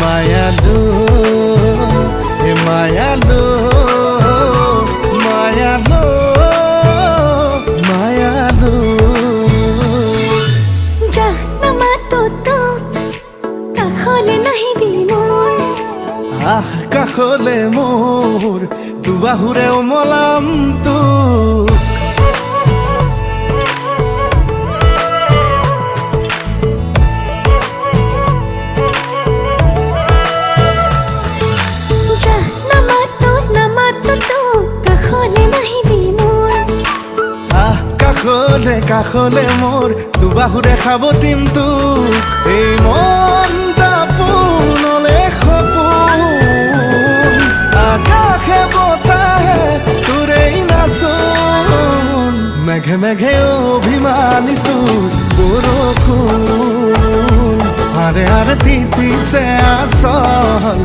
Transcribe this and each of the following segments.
মায়ালু মায়ালু মায়ালু মায়ালু জাহ্নমা তো কাষলে নাহিবি মোৰ আহ কাষলে মোৰ দুবাহুৰে ওমলাম তোক কাষলে মোৰ দুবাহুৰে খাবতিম তোক এই মনটা পোনলে সপোন আকাশে বতাহে তোৰেই নাচোন মেঘে মেঘে অভিমানী তোৰ বৰষুণ আৰে আৰে তিতিছে আচল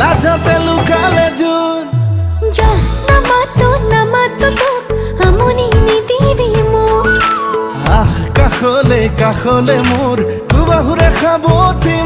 লাজতে লুকালে জোন নামাতো তোক আমনি নিদিবি মোক কাষলে মোৰ দুবাহুৰে খাবতি